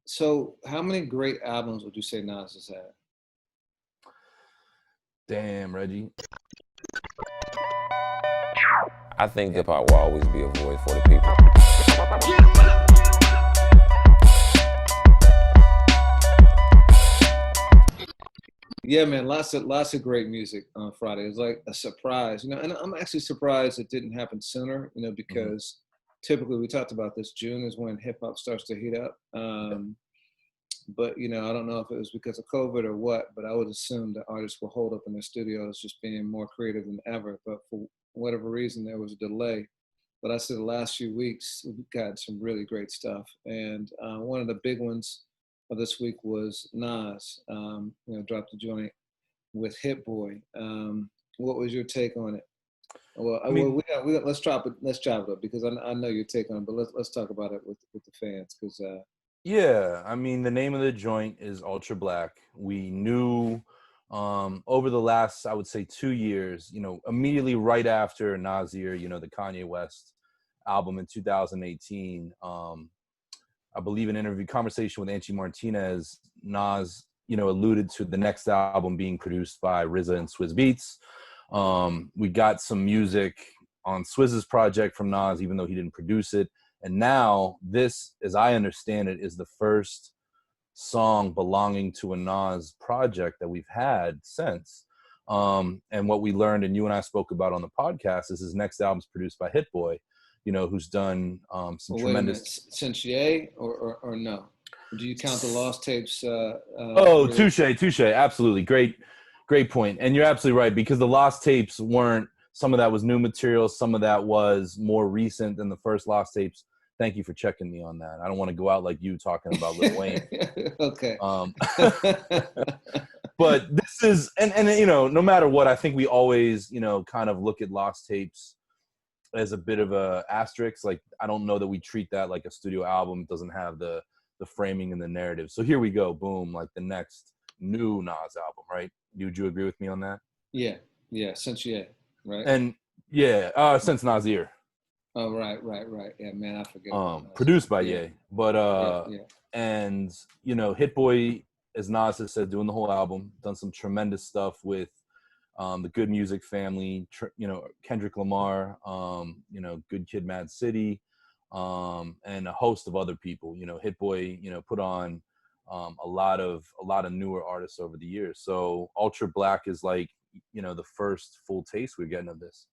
So, how many great albums would you say Nas has had? Damn, Reggie. I think hip hop will always be a voice for the people. Yeah, man, lots of great music on Friday. It's like a surprise, and I'm actually surprised it didn't happen sooner, Hmm. because typically we talked about this. June is when hip hop starts to heat up. Yeah. But I don't know if it was because of COVID or what, but I would assume that artists will hold up in their studios just being more creative than ever. But for whatever reason, there was a delay. But I said the last few weeks we've got some really great stuff, and one of the big ones of this week was Nas. Dropped a joint with Hit Boy. What was your take on it? Well, I mean, let's drop it. Let's chop it up because I know your take on it, but let's talk about it with the fans because yeah, I mean, the name of the joint is Ultra Black. We knew over the last, I would say, 2 years, immediately right after Nasir, the Kanye West album in 2018, I believe an interview conversation with Angie Martinez, Nas, alluded to the next album being produced by RZA and Swizz Beats. We got some music on Swizz's project from Nas, even though he didn't produce it. And now this, as I understand it, is the first song belonging to a Nas project that we've had since. And what we learned, and you and I spoke about on the podcast, is his next album's produced by Hit Boy, who's done some well, wait a tremendous. minute, since Ye or no? Do you count the lost tapes? Oh, Really? touche, absolutely, great point. And you're absolutely right, because the lost tapes weren't. Some of that was new material. Some of that was more recent than the first lost tapes. Thank you for checking me on that. I don't want to go out like you talking about Lil Wayne. Okay. Um, but this is, and no matter what, I think we always, kind of look at lost tapes as a bit of a asterisk. Like, I don't know that we treat that like a studio album. It doesn't have the framing and the narrative. So here we go, boom, like the next new Nas album, right? Would you agree with me on that? Yeah, yeah, since Ye, right? And yeah, since Nasir, Oh, right. Yeah, man, I forget about Nasir. produced by Yeah, Ye, but yeah. and Hit Boy, as Nas has said, doing the whole album, done some tremendous stuff with the Good Music family, Kendrick Lamar, Good Kid, Mad City, and a host of other people. Hit Boy, put on a lot of newer artists over the years. So Ultra Black is like, the first full taste we're getting of this.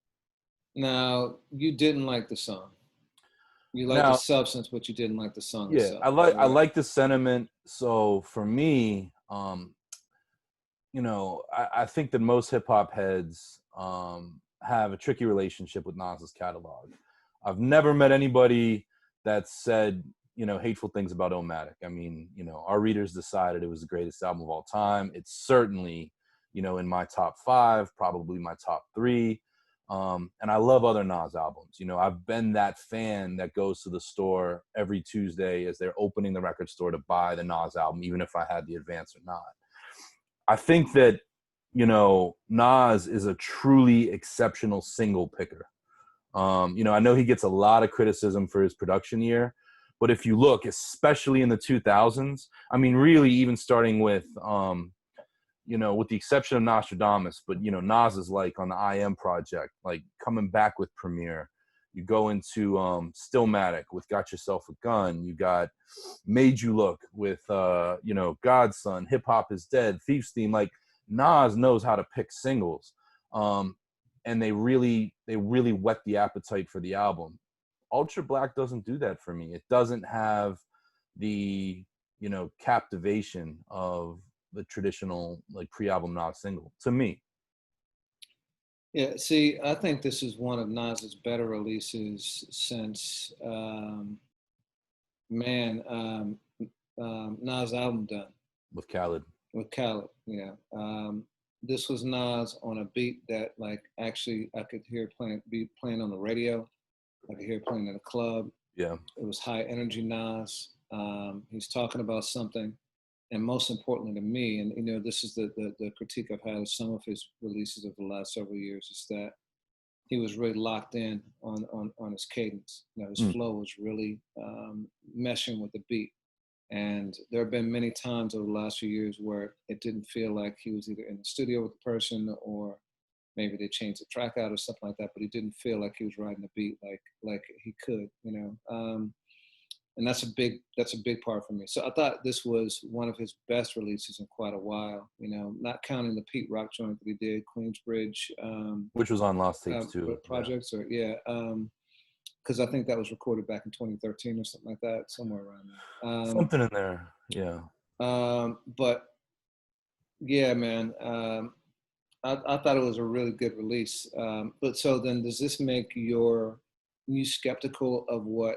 Now, you didn't like the song. You liked the Now, substance, but you didn't like the song yeah, itself. I Is like that I right? like the sentiment. So for me, I think that most hip hop heads have a tricky relationship with Nas's catalog. I've never met anybody that said, hateful things about Omatic. I mean, our readers decided it was the greatest album of all time. It's certainly, in my top five, probably my top three. And I love other Nas albums. I've been that fan that goes to the store every Tuesday as they're opening the record store to buy the Nas album, even if I had the advance or not. I think that, Nas is a truly exceptional single picker. I know he gets a lot of criticism for his production year, but if you look, especially in the 2000s, I mean, really, even starting with the exception of Nostradamus, but, Nas is like on the IM project, like coming back with Premiere. You go into Stillmatic with Got Yourself a Gun. You got Made You Look with, Godson, Hip Hop is Dead, Thief's Theme. Like, Nas knows how to pick singles. And they really whet the appetite for the album. Ultra Black doesn't do that for me. It doesn't have the, captivation of the traditional like pre-album Nas single to me. Yeah, see, I think this is one of Nas's better releases since, man, Nas album done With Khaled. with Khaled. Yeah, this was Nas on a beat that, like, actually I could hear playing on the radio. I could hear it playing in a club. Yeah. It was high energy Nas. He's talking about something, and most importantly to me, and this is the critique I've had of some of his releases over the last several years, is that he was really locked in on his cadence. His Mm. flow was really meshing with the beat. And there have been many times over the last few years where it didn't feel like he was either in the studio with the person, or maybe they changed the track out or something like that, but he didn't feel like he was riding the beat like he could, you know. And that's a big part for me. So I thought this was one of his best releases in quite a while, you know, not counting the Pete Rock joint that he did, Queensbridge, Which was on Lost Tapes too. Yeah. projects, or yeah, because I think that was recorded back in 2013 or something like that, somewhere around there. Something in there. Yeah. But yeah, man, I thought it was a really good release. But so then, does this make you skeptical of what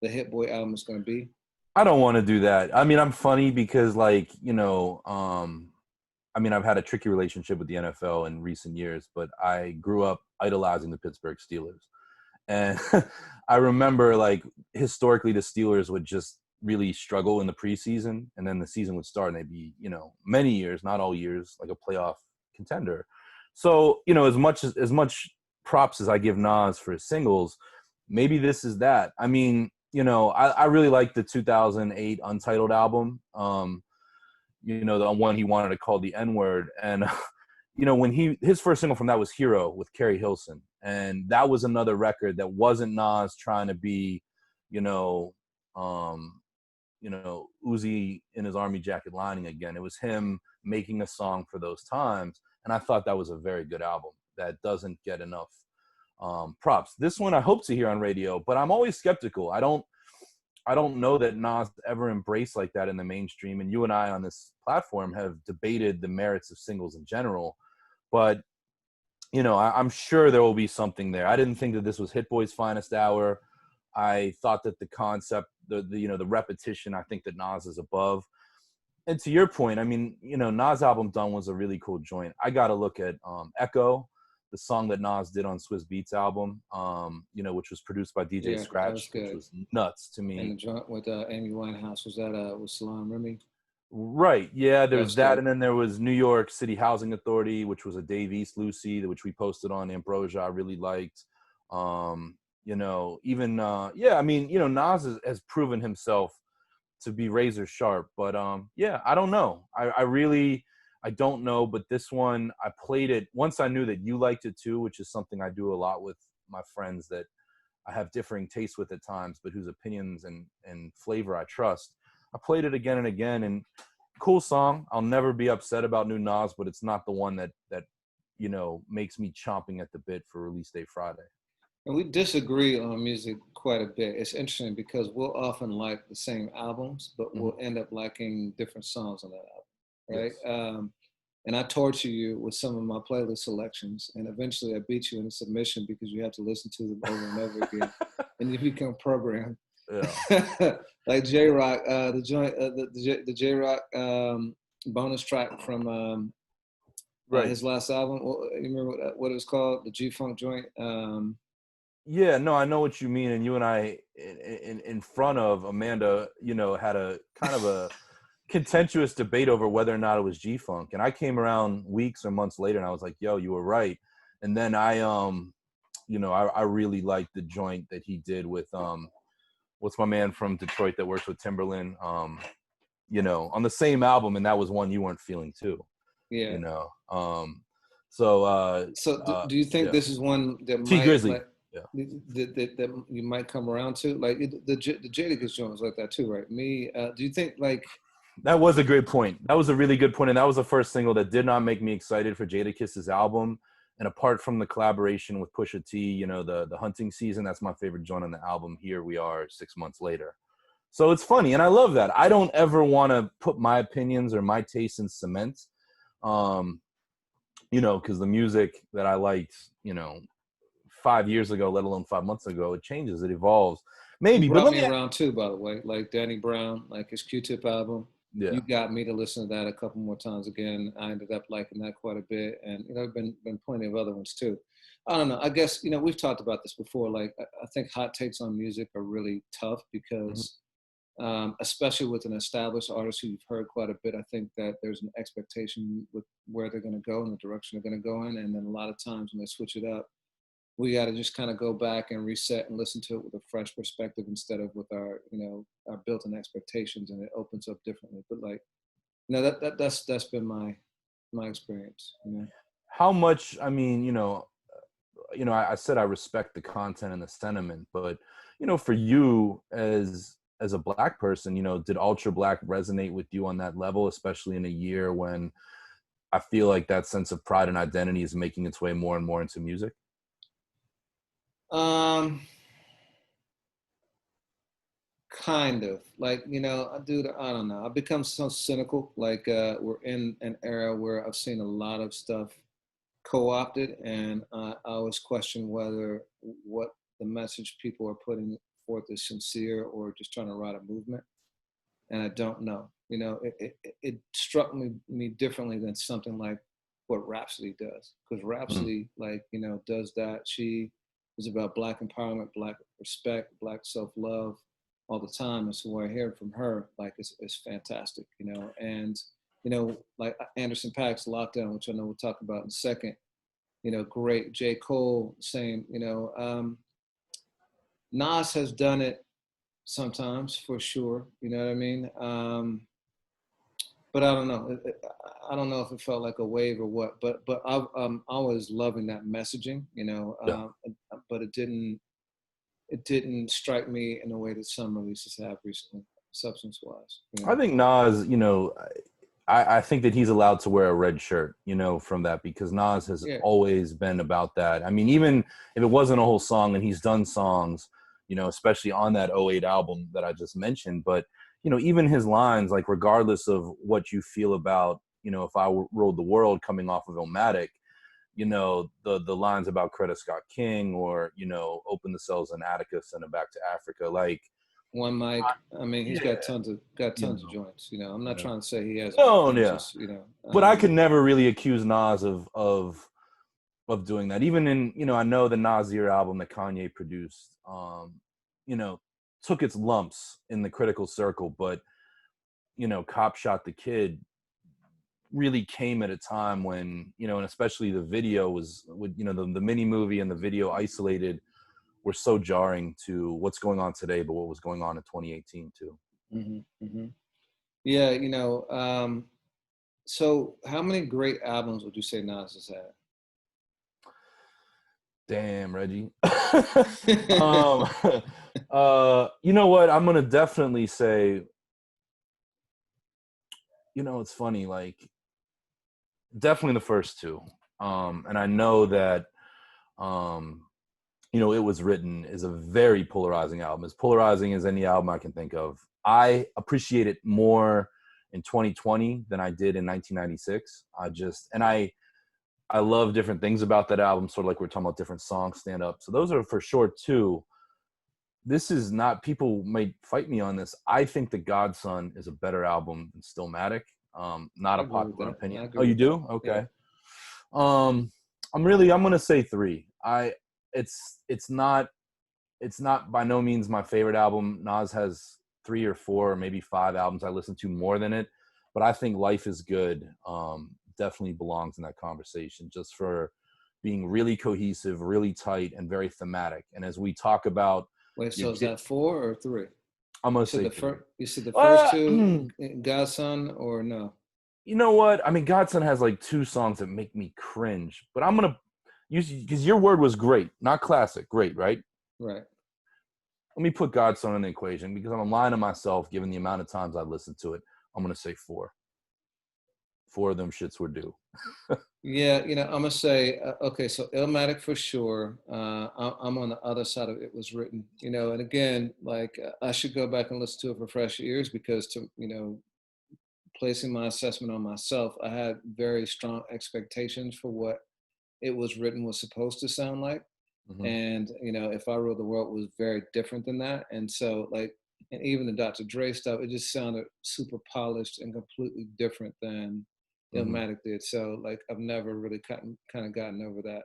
the Hit Boy album is going to be? I don't want to do that. I mean, I'm funny because, like, I mean, I've had a tricky relationship with the NFL in recent years, but I grew up idolizing the Pittsburgh Steelers. And I remember, like, historically, the Steelers would just really struggle in the preseason, and then the season would start and they'd be, many years, not all years, like a playoff contender. So, as much props as I give Nas for his singles, maybe this is that. I mean, I really like the 2008 Untitled album. The one he wanted to call the N-word. And, when his first single from that was Hero with Kerry Hilson. And that was another record that wasn't Nas trying to be, Uzi in his army jacket lining again. It was him making a song for those times. And I thought that was a very good album that doesn't get enough props. This one I hope to hear on radio, but I'm always skeptical. I don't know that Nas ever embraced like that in the mainstream. And you and I on this platform have debated the merits of singles in general. But, I'm sure there will be something there. I didn't think that this was Hit Boy's finest hour. I thought that the concept, the repetition, I think that Nas is above. And to your point, I mean, Nas' album Done was a really cool joint. I got to look at Echo, the song that Nas did on Swiss Beats album, which was produced by DJ Scratch, which was nuts to me. And the joint with Amy Winehouse, was that with Salaam Remi? Right. Yeah, there was that. And then there was New York City Housing Authority, which was a Dave East Lucy, which we posted on Ambrosia. I really liked. I mean, Nas has proven himself to be razor sharp, but I don't know. I don't know, but this one, I played it once I knew that you liked it too, which is something I do a lot with my friends that I have differing tastes with at times, but whose opinions and flavor I trust. I played it again and again, and cool song. I'll never be upset about new Nas, but it's not the one that makes me chomping at the bit for release day Friday. And we disagree on music quite a bit. It's interesting because we'll often like the same albums, but we'll end up liking different songs on that album, right? Yes. And I torture you with some of my playlist selections, and eventually I beat you in a submission because you have to listen to them over and over again, and you become programmed. Yeah. Like J Rock, the joint, the J Rock bonus track from his last album. You remember what it was called? The G Funk joint. Yeah, no, I know what you mean. And you and I, in front of Amanda, had a kind of a contentious debate over whether or not it was G-Funk. And I came around weeks or months later and I was like, yo, you were right. And then I really liked the joint that he did with, what's my man from Detroit that works with Timberland, on the same album. And that was one you weren't feeling too. Yeah. Do you think this is one that T Grizzly? That you might come around to, like the Jadakiss joint was like that too, right? Do you think like that was a great point? That was a really good point, and that was the first single that did not make me excited for Jadakiss's album. And apart from the collaboration with Pusha T, the hunting season, that's my favorite joint on the album. Here we are 6 months later. So it's funny, and I love that. I don't ever want to put my opinions or my taste in cement, because the music that I liked, 5 years ago, let alone 5 months ago, it changes, it evolves. Maybe, you brought me around too, by the way, like Danny Brown, like his Q-Tip album. Yeah. You got me to listen to that a couple more times again. I ended up liking that quite a bit, and been plenty of other ones too. I don't know. I guess we've talked about this before. Like I think hot takes on music are really tough because, especially with an established artist who you've heard quite a bit, I think that there's an expectation with where they're going to go and the direction they're going to go in, and then a lot of times when they switch it up, we got to just kind of go back and reset and listen to it with a fresh perspective instead of with our, our built-in expectations, and it opens up differently. But like, that's been my experience. How much? I mean, I said I respect the content and the sentiment, but for you as a Black person, did Ultra Black resonate with you on that level, especially in a year when I feel like that sense of pride and identity is making its way more and more into music? Kind of like, dude, I don't know. I've become so cynical. Like, we're in an era where I've seen a lot of stuff co-opted, and I always question whether what the message people are putting forth is sincere or just trying to ride a movement. And I don't know. It struck me differently than something like what Rhapsody does, because Mm. Rhapsody, like, does that. She is about Black empowerment, Black respect, Black self-love all the time. And so what I hear from her, like, is fantastic, and like Anderson .Paak's Lockdown, which I know we'll talk about in a second, great. J. Cole, same. Nas has done it sometimes, for sure. You know what I mean? But I don't know. I don't know if it felt like a wave or what. But I'm always loving that messaging. Yeah. But it didn't strike me in the way that some releases have recently, substance-wise. I think Nas, I think that he's allowed to wear a red shirt, from that, because Nas has Yeah. always been about that. I mean, even if it wasn't a whole song, and he's done songs, especially on that '08 album that I just mentioned, but, even his lines, like, regardless of what you feel about, if I ruled the world coming off of Illmatic, the lines about Coretta Scott King, or, open the cells in Attica, send him back to Africa. Like, One mic. I mean, he's got yeah, tons of joints. I'm not yeah. trying to say he hasn't. No, He's yeah. just, But I could never really accuse Nas of doing that. Even in, I know the Nasir album that Kanye produced, you know, took its lumps in the critical circle, but, Cop Shot the Kid really came at a time when, and especially the video was, the mini movie and the video isolated were so jarring to what's going on today, but what was going on in 2018 too. Yeah, so how many great albums would you say Nas has had? Damn, Reggie. You know what? I'm gonna definitely say, it's funny, like, definitely the first two. And I know that It Was Written is a very polarizing album, as polarizing as any album I can think of. I appreciate it more in 2020 than I did in 1996. I love different things about that album, sort of like we're talking about different songs stand up. So those are for sure two. This is not, people may fight me on this. I think The Godson is a better album than Stillmatic. Not I a agree with popular that. I opinion. Oh, agree you with that. do? Okay. Yeah. I'm gonna say three. It's not by no means my favorite album. Nas has 3 or 4 or maybe 5 albums I listen to more than it, but I think Life is Good definitely belongs in that conversation, just for being really cohesive, really tight, and very thematic. And as we talk about, Wait, so is that 4 or 3? I'm gonna You said say the 3. first. You said the first two, You Godson, or no? know what? I mean, Godson has like 2 songs that make me cringe, but I'm gonna use, because your word was great, not classic, great, right? Right. Let me put Godson in the equation, because I'm lying to myself given the amount of times I've listened to it. I'm going to say 4. 4 of them shits were due. Yeah, I'm gonna say okay. So Illmatic for sure. I'm on the other side of It Was Written. And again, like, I should go back and listen to it for fresh ears, because to placing my assessment on myself, I had very strong expectations for what It Was Written was supposed to sound like. Mm-hmm. And If I Ruled the World was very different than that. And so, like, and even the Dr. Dre stuff, it just sounded super polished and completely different than Illmatic did. So, like, I've never really kind of gotten over that.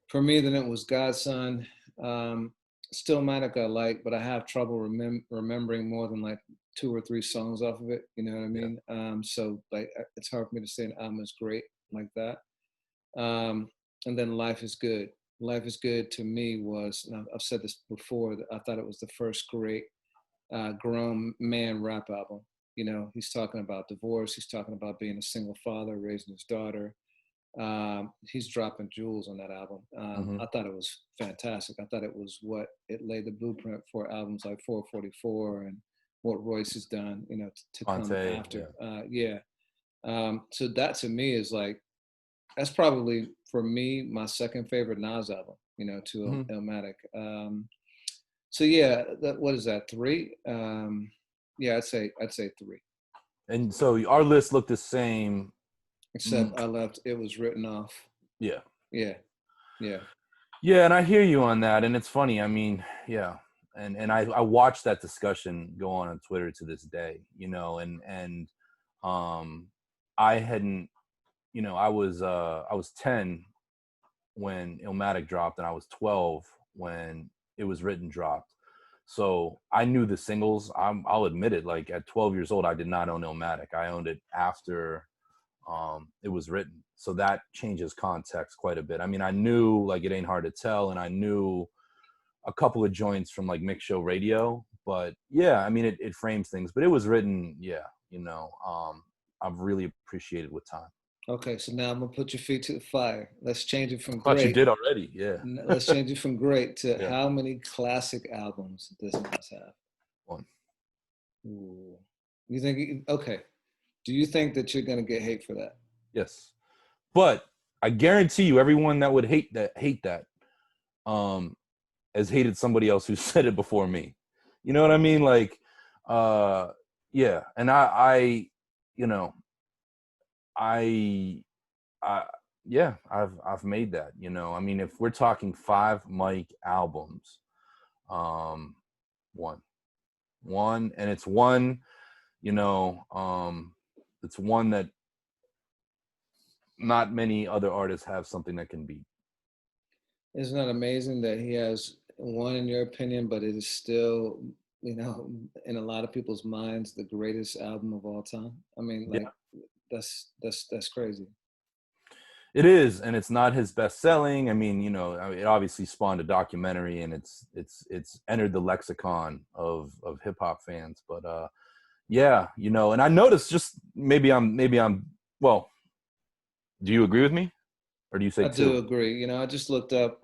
For me, then it was Godson. Stillmatic I like, but I have trouble remembering more than like 2 or 3 songs off of it. You know what I mean? So, like, it's hard for me to say an album is great like that. And then Life is Good. Life is Good to me was, and I've said this before, that I thought it was the first great grown man rap album. You know, he's talking about divorce. He's talking about being a single father, raising his daughter. He's dropping jewels on that album. Hmm. I thought it was fantastic. I thought it was what it laid the blueprint for albums like 444 and what Royce has done, you know, to come Ponte, after. yeah. Yeah. So that to me is like, that's probably for me my second favorite Nas album, you know, to Hmm. Illmatic. So yeah, what is that? Three? Yeah, I'd say three. And so our list looked the same. Except I left It Was Written Off. Yeah. Yeah, yeah. Yeah, and I hear you on that. And it's funny. I mean, yeah. And I watched that discussion go on Twitter to this day, you know, and um I hadn't, you know, I was 10 when Illmatic dropped, and I was 12 when It Was Written dropped. So I knew the singles. I'll admit it. Like at 12 years old, I did not own Illmatic. I owned it after It Was Written. So that changes context quite a bit. I mean, I knew like It Ain't Hard to Tell, and I knew a couple of joints from like Mix Show Radio. But yeah, I mean, it frames things. But It Was Written, yeah, you know, I've really appreciated with time. Okay, so now I'm gonna put your feet to the fire. Let's change it I from thought you great. did already. Yeah. Let's change it from great to Yeah. how many classic albums does Nas have? One. Ooh. You think? Okay. Do you think that you're gonna get hate for that? Yes. But I guarantee you, everyone that would hate that, um, has hated somebody else who said it before me. You know what I mean? Like, uh, yeah. And you know, I, I, yeah, I've made that. You know, I mean, if we're talking 5 mic albums, um, one, and it's one, you know, it's one that not many other artists have something that can beat. Isn't that amazing that he has one in your opinion, but it is still, you know, in a lot of people's minds, the greatest album of all time? I mean, like Yeah. that's crazy. It is, and it's not his best selling. I mean, you know, it obviously spawned a documentary, and it's entered the lexicon of hip hop fans. But yeah, you know, and I noticed, just maybe I'm well. Do you agree with me, or do you say I do two? agree. You know, I just looked up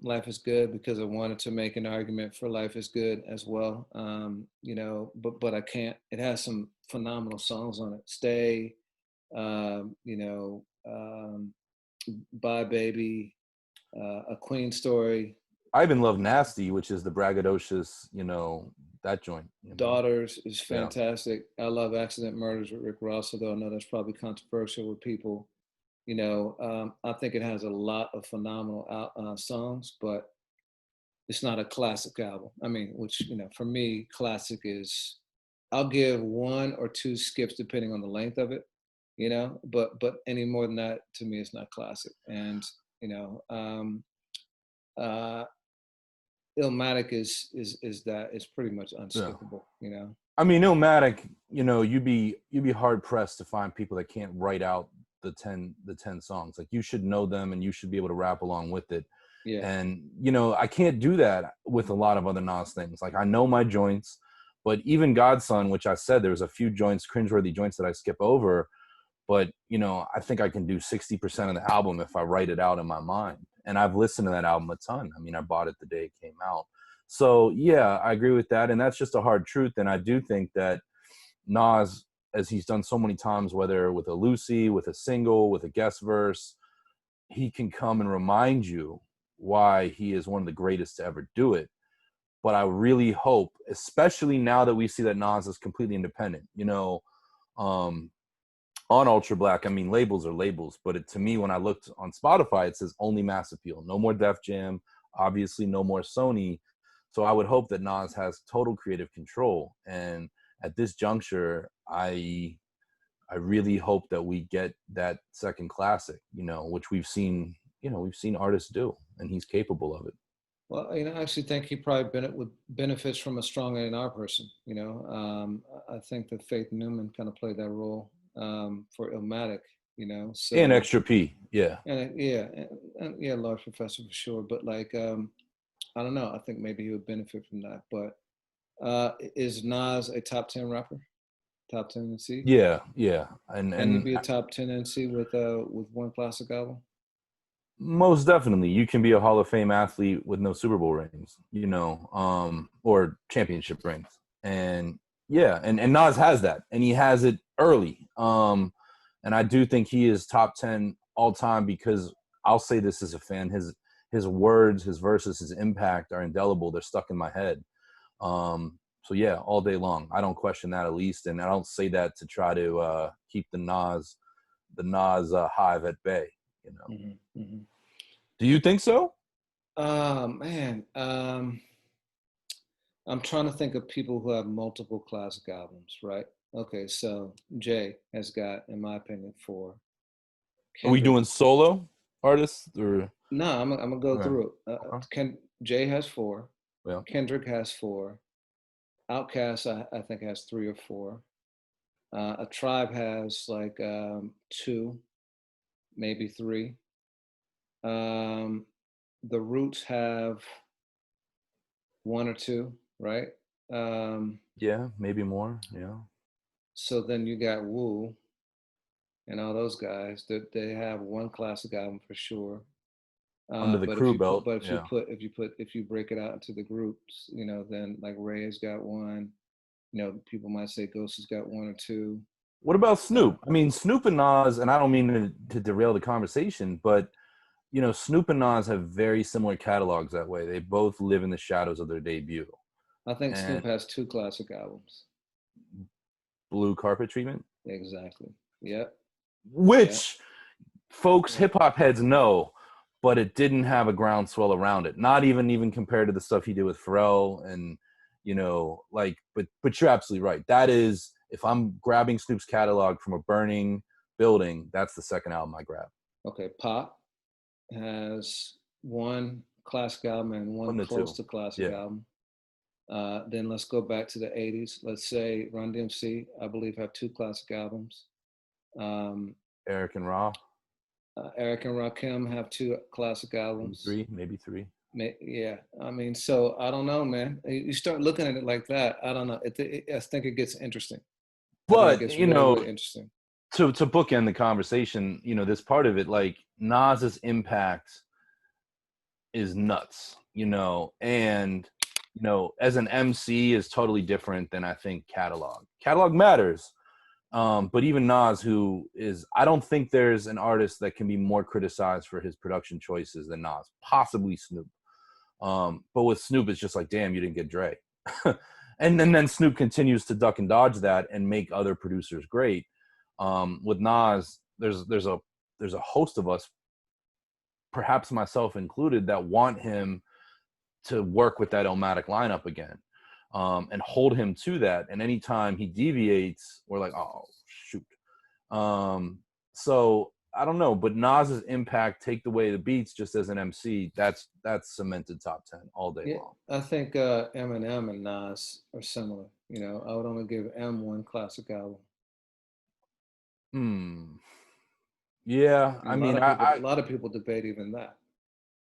Life is Good because I wanted to make an argument for Life is Good as well. You know, but I can't. It has some phenomenal songs on it. Stay, you know, Bye Baby, A Queen Story, I even love Nasty, which is the braggadocious, you know, that joint. You know, Daughters is yeah, fantastic. I love Accident Murders with Rick Ross, although I know that's probably controversial with people. You know, I think it has a lot of phenomenal songs, but it's not a classic album. I mean, which, you know, for me, classic is, I'll give one or two skips depending on the length of it, you know, but any more than that to me is not classic. And you know, uh, Illmatic is pretty much yeah. unskippable, you know. I mean, Illmatic, you know, you'd be hard pressed to find people that can't write out the ten songs. Like you should know them, and you should be able to rap along with it. Yeah, And you know, I can't do that with a lot of other Nas things. Like I know my joints, but even Godson, which I said there's a few joints, cringeworthy joints that I skip over. But you know, I think I can do 60% of the album if I write it out in my mind. And I've listened to that album a ton. I mean, I bought it the day it came out. So yeah, I agree with that, and that's just a hard truth. And I do think that Nas, as he's done so many times, whether with a Lucy, with a single, with a guest verse, he can come and remind you why he is one of the greatest to ever do it. But I really hope, especially now that we see that Nas is completely independent, you know, um, on Ultra Black, I mean, labels are labels, but to me, when I looked on Spotify, it says only Mass Appeal, no more Def Jam, obviously no more Sony. So I would hope that Nas has total creative control. And at this juncture, I really hope that we get that second classic, you know, which we've seen artists do, and he's capable of it. well, you know, I actually think he probably benefits from a strong A&R person. You know, I think that Faith Newman kind of played that role for Illmatic. You know, And so Extra P, yeah. and yeah, yeah, large professor for sure. But like, I don't know. I think maybe he would benefit from that. But is Nas a top 10 rapper? Top 10 NC? Yeah, yeah, Can you and be a top 10 NC with one classic album? most definitely, you can be a Hall of Fame athlete with no Super Bowl rings, or championship rings. And yeah, and Nas has that, and he has it early. And I do think he is top 10 all time because I'll say this as a fan, his words, his verses, his impact are indelible. They're stuck in my head. So yeah, all day long. I don't question that at least, and I don't say that to try to keep the Nas hive at bay. Mm-hmm. Do you think so? Man, I'm trying to think of people who have multiple classic albums, right? Okay, so Jay has got, in my opinion, four. Are we Kendrick. doing solo artists or? No, I'm gonna go Okay. through it. Jay has four. Yeah. Kendrick has four. Outkast, I think, has three or four. A Tribe has like two, maybe three. Um, the Roots have one or two, right? Um, Yeah, maybe more. Yeah. so then you got Wu and all those guys that they have one classic album for sure. Under the But if crew you put, belt. but Yeah. if you break it out into the groups, then like Ray's got one. People might say Ghost has got one or two. What about Uh, Snoop? I mean, Snoop and Nas, and I don't mean to derail the conversation, but Snoop and Nas have very similar catalogs that way. They both live in the shadows of their debut. I think And Snoop has two classic albums. Blue Carpet Treatment, Exactly. Yep. Yep. which folks, Yep. hip hop heads know, but it didn't have a groundswell around it. Not even compared to the stuff he did with Pharrell and but you're absolutely right. That is, if I'm grabbing Snoop's catalog from a burning building, that's the second album I grab. Okay. Pop has one classic album and one One to close two. to classic Yeah. album. Then let's go back to the 80s. Let's say Run DMC, I believe, have two classic albums. Um, Eric and Raw, Eric and Rakim have two classic albums. maybe three. Yeah, I mean, so I don't know, man. You start looking at it like that. I don't know. I think it gets interesting. I think it But gets really, really interesting. to bookend the conversation, this part of it, like Nas's impact is nuts, and as an MC is totally different than I think catalog. Catalog matters. But even Nas, I don't think there's an artist that can be more criticized for his production choices than Nas, possibly Snoop. But with Snoop, it's just like, damn, you didn't get Dre. and then Snoop continues to duck and dodge that and make other producers great. With Nas, there's a host of us, perhaps myself included, that want him to work with that Illmatic lineup again, and hold him to that. And anytime he deviates, we're like, oh shoot. So I don't know, but Nas's impact, take away the beats, just as an MC, that's cemented top 10 all day long. I think Eminem and Nas are similar. I would only give M one classic album. Yeah, I mean, a lot of people debate even that.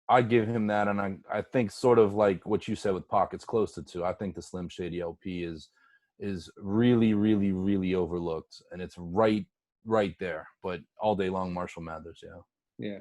I give him that, and I think sort of like what you said with Pockets close to two. I think the Slim Shady LP is really, really, really overlooked, and it's right there. But all day long, Marshall Mathers, yeah.